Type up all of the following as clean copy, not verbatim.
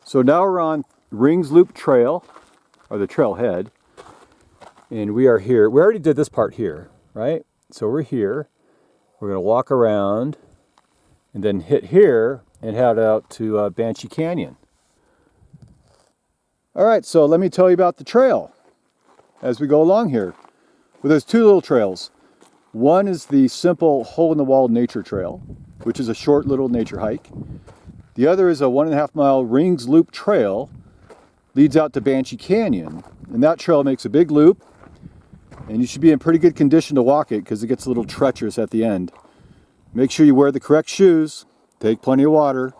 So now we're on Rings Loop Trail, or the trailhead, and we are here. We already did this part here, right? So we're here. We're going to walk around and then hit here and head out to Banshee Canyon. All right, so let me tell you about the trail as we go along here. Well, there's two little trails. One is the simple hole-in-the-wall nature trail, which is a short little nature hike. The other is a 1.5 mile Rings Loop Trail, leads out to Banshee Canyon. And that trail makes a big loop, and you should be in pretty good condition to walk it because it gets a little treacherous at the end. Make sure you wear the correct shoes, take plenty of water.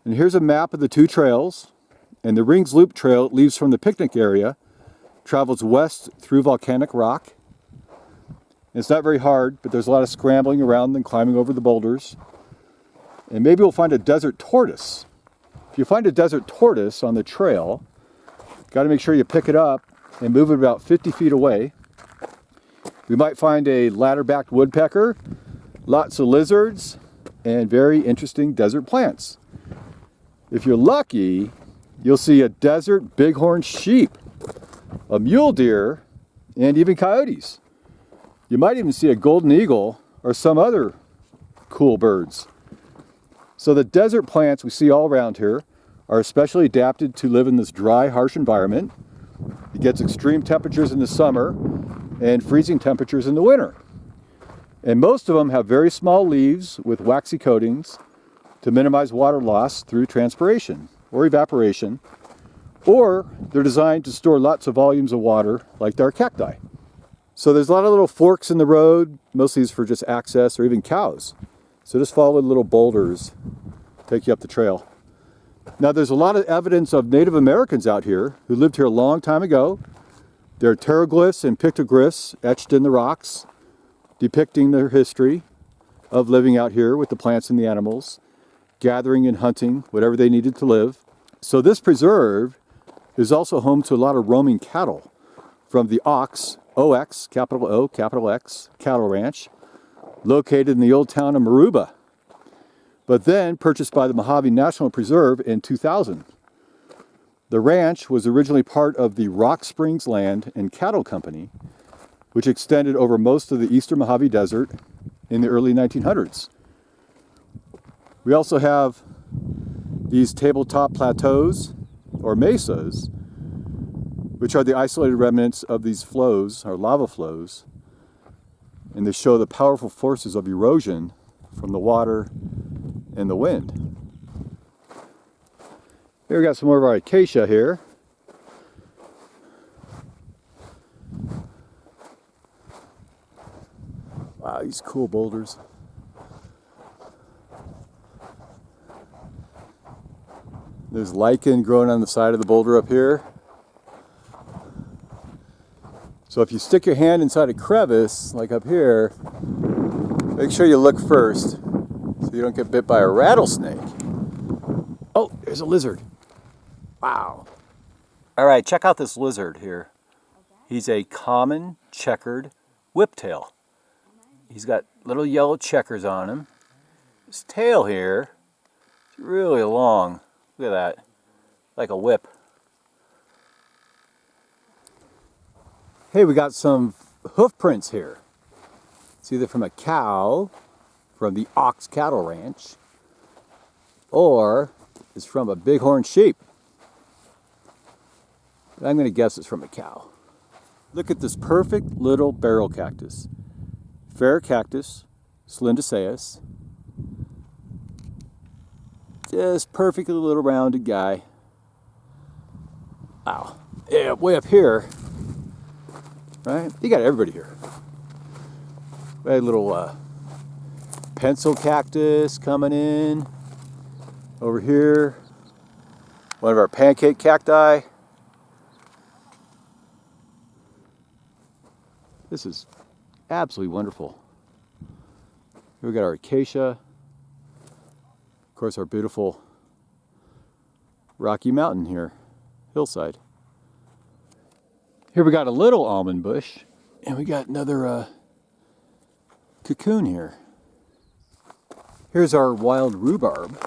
And here's a map of the two trails. And the Rings Loop Trail leaves from the picnic area, travels west through volcanic rock. It's not very hard, but there's a lot of scrambling around and climbing over the boulders. And maybe we'll find a desert tortoise. If you find a desert tortoise on the trail, got to make sure you pick it up and move it about 50 feet away. We might find a ladder-backed woodpecker, lots of lizards, and very interesting desert plants. If you're lucky, you'll see a desert bighorn sheep, a mule deer, and even coyotes. You might even see a golden eagle or some other cool birds. So the desert plants we see all around here are especially adapted to live in this dry, harsh environment. It gets extreme temperatures in the summer and freezing temperatures in the winter. And most of them have very small leaves with waxy coatings to minimize water loss through transpiration or evaporation, or they're designed to store lots of volumes of water like their cacti. So there's a lot of little forks in the road, mostly for just access or even cows. So just follow the little boulders, take you up the trail. Now there's a lot of evidence of Native Americans out here who lived here a long time ago. There are pteroglyphs and pictoglyphs etched in the rocks, depicting their history of living out here with the plants and the animals, gathering and hunting, whatever they needed to live. So this preserve is also home to a lot of roaming cattle from the Ox, O-X, capital O, capital X, cattle ranch, located in the old town of Maruba, but then purchased by the Mojave National Preserve in 2000. The ranch was originally part of the Rock Springs Land and Cattle Company, which extended over most of the eastern Mojave Desert in the early 1900s. We also have these tabletop plateaus, or mesas, which are the isolated remnants of these flows, or lava flows, and they show the powerful forces of erosion from the water and the wind. Here we got some more of our acacia here. Wow, these cool boulders. There's lichen growing on the side of the boulder up here. So if you stick your hand inside a crevice, like up here, make sure you look first so you don't get bit by a rattlesnake. Oh, there's a lizard. Wow. All right, check out this lizard here. He's a common checkered whiptail. He's got little yellow checkers on him. His tail here is really long. Look at that, like a whip. Hey, we got some hoof prints here. It's either from a cow from the Ox Cattle Ranch, or it's from a bighorn sheep. I'm going to guess it's from a cow. Look at this perfect little barrel cactus. Fair cactus, Slindaceus. Just perfectly little rounded guy. Wow. Yeah, way up here. Right? You got everybody here. We had a little pencil cactus coming in. Over here. One of our pancake cacti. This is absolutely wonderful. Here we got our acacia. Of course, our beautiful Rocky Mountain here, hillside. Here we got a little almond bush, and we got another cocoon here. Here's our wild rhubarb.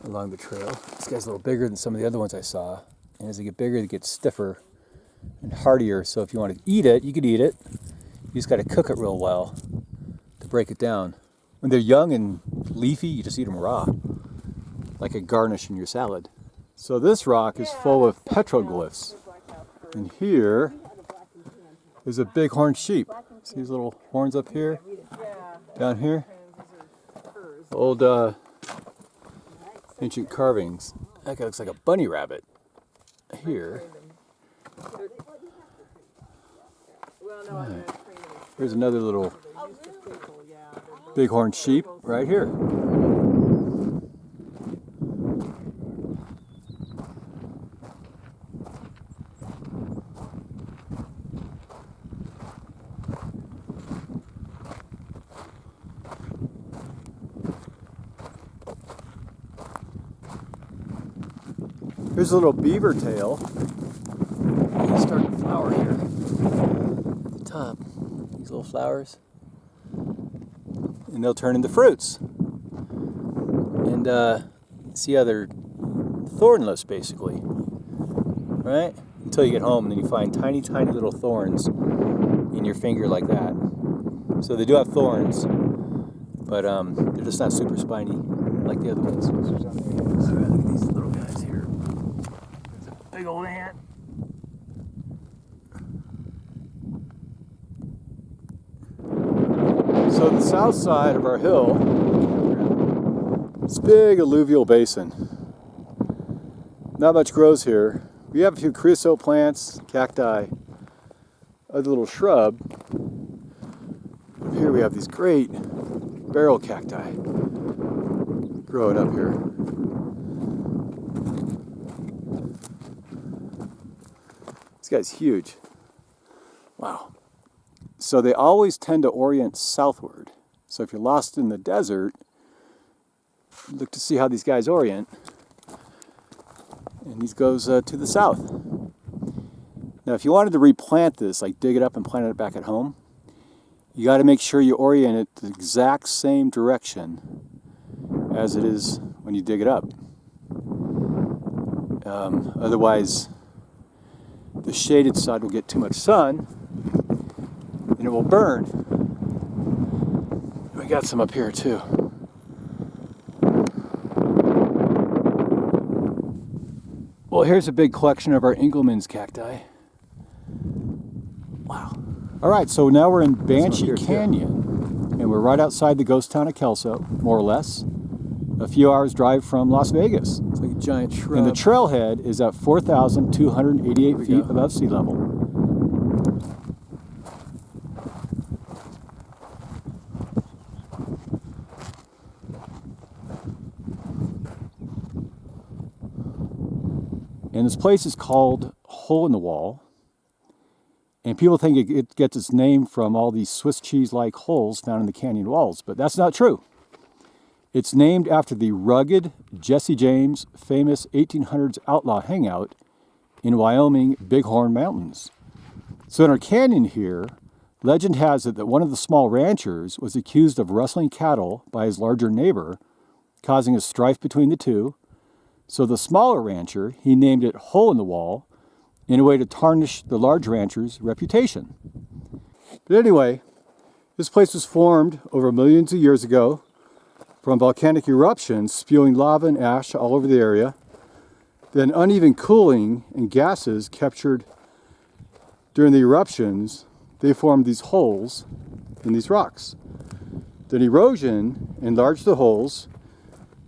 along the trail. This guy's a little bigger than some of the other ones I saw. And as they get bigger, they get stiffer and hardier. So if you want to eat it, you could eat it. You just got to cook it real well to break it down. When they're young and leafy, you just eat them raw, like a garnish in your salad. So this rock is full of petroglyphs. And here is a bighorn sheep. See these little horns up here? Down here? Old ancient carvings. That guy looks like a bunny rabbit. Here. Right. Here's another little bighorn sheep right here. Here's a little beaver tail. It's starting to flower here. At the top, these little flowers. And they'll turn into fruits. And see how they're thornless, basically. Right? Until you get home, and then you find tiny, tiny little thorns in your finger like that. So they do have thorns, but they're just not super spiny like the other ones. All right, look at these little guys here. There's a big old ant. So the south side of our hill, this big alluvial basin. Not much grows here. We have a few creosote plants, cacti, a little shrub. Up here we have these great barrel cacti growing up here. This guy's huge. Wow. So they always tend to orient southward. So if you're lost in the desert, look to see how these guys orient. And these goes to the south. Now if you wanted to replant this, like dig it up and plant it back at home, you got to make sure you orient it the exact same direction as it is when you dig it up. Otherwise, the shaded side will get too much sun and it will burn. We got some up here too. Well, here's a big collection of our Engelmann's cacti. Wow. All right, so now we're in Banshee Canyon, and we're right outside the ghost town of Kelso, more or less. A few hours drive from Las Vegas. It's like a giant shrub. And the trailhead is at 4,288 feet above sea level. And this place is called Hole in the Wall. And people think it gets its name from all these Swiss cheese-like holes found in the canyon walls, but that's not true. It's named after the rugged Jesse James famous 1800s outlaw hangout in Wyoming Bighorn Mountains. So in our canyon here, legend has it that one of the small ranchers was accused of rustling cattle by his larger neighbor, causing a strife between the two. So the smaller rancher, he named it Hole in the Wall in a way to tarnish the large rancher's reputation. But anyway, this place was formed over millions of years ago from volcanic eruptions spewing lava and ash all over the area, then uneven cooling and gases captured during the eruptions, they formed these holes in these rocks. Then erosion enlarged the holes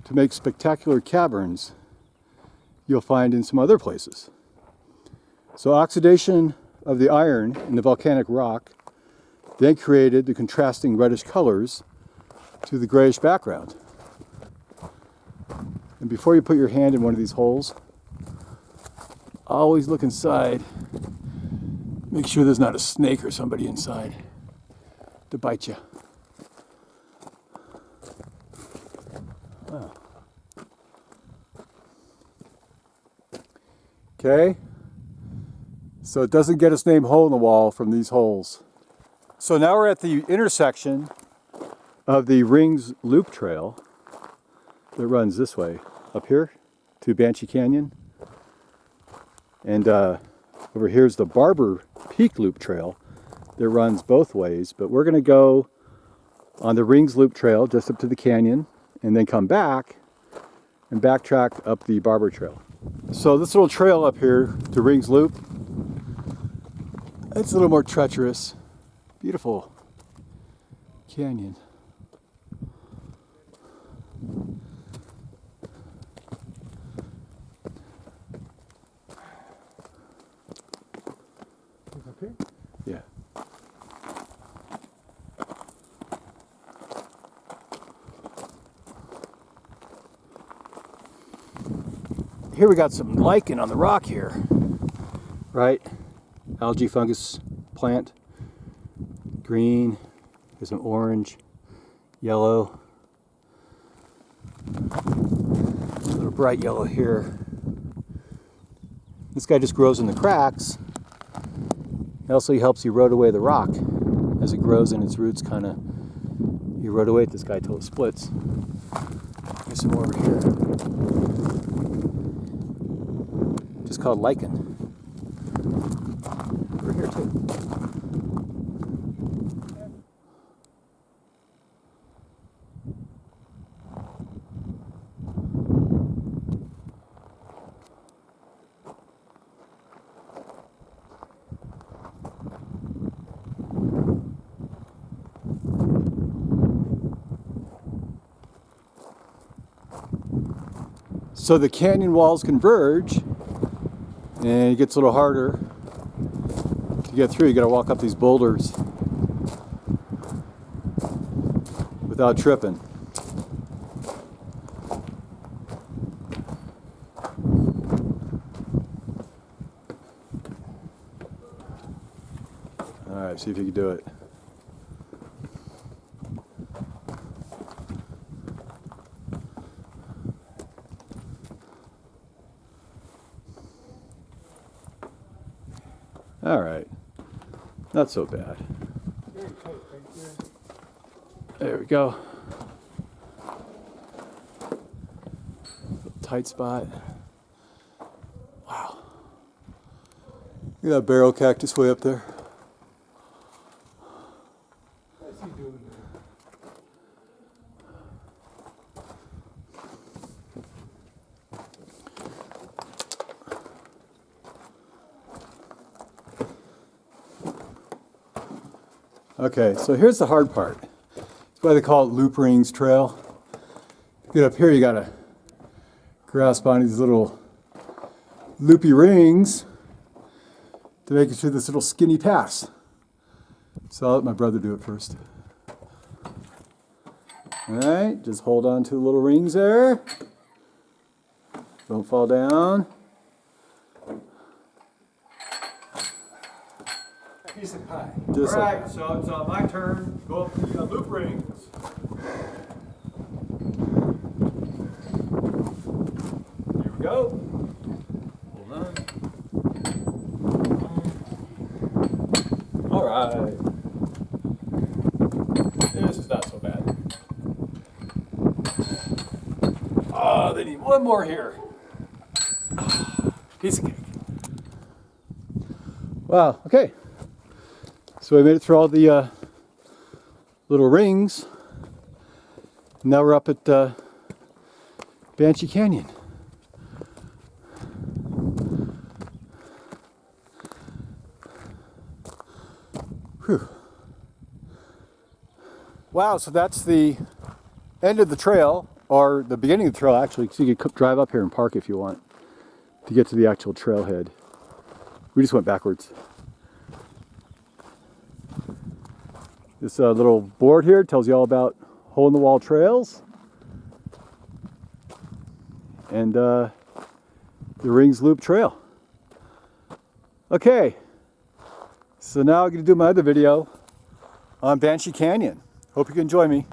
to make spectacular caverns you'll find in some other places. So oxidation of the iron in the volcanic rock then created the contrasting reddish colors to the grayish background. And before you put your hand in one of these holes, always look inside. Make sure there's not a snake or somebody inside to bite you. Oh. Okay, so it doesn't get its name Hole in the Wall from these holes. So now we're at the intersection of the Rings Loop Trail that runs this way. up here to Banshee Canyon. And over here's the Barber Peak Loop Trail that runs both ways. But we're going to go on the Rings Loop Trail just up to the canyon and then come back and backtrack up the Barber Trail. So this little trail up here to Rings Loop, it's a little more treacherous. Beautiful canyon. Up here? Yeah. Here we got some lichen on the rock here, right? Algae fungus plant, green, there's some orange, yellow, a little bright yellow here. This guy just grows in the cracks. It also helps erode away the rock as it grows and its roots kind of erode away at this guy till it splits. There's some more over here. Just called lichen. Over here too. So the canyon walls converge and it gets a little harder to get through. You got to walk up these boulders without tripping. All right, see if you can do it. All right, not so bad. Very tight right there. There we go. Tight spot. Wow. Look at that barrel cactus way up there. What's he doing there? Okay, so here's the hard part. That's why they call it Loop Rings Trail. To get up here, you gotta grasp on these little loopy rings to make it through this little skinny pass. So I'll let my brother do it first. All right, just hold on to the little rings there. Don't fall down. Piece of pie. Just All like right, so it's my turn. Go up the loop rings. Here we go. Hold on. All right. This is not so bad. They need one more here. Piece of cake. wow, okay. So we made it through all the little rings. Now we're up at Banshee Canyon. Whew. Wow, so that's the end of the trail, or the beginning of the trail actually, so you could drive up here and park if you want to get to the actual trailhead. We just went backwards. This little board here tells you all about hole-in-the-wall trails and the Rings Loop Trail. Okay, so now I'm going to do my other video on Banshee Canyon. Hope you can join me.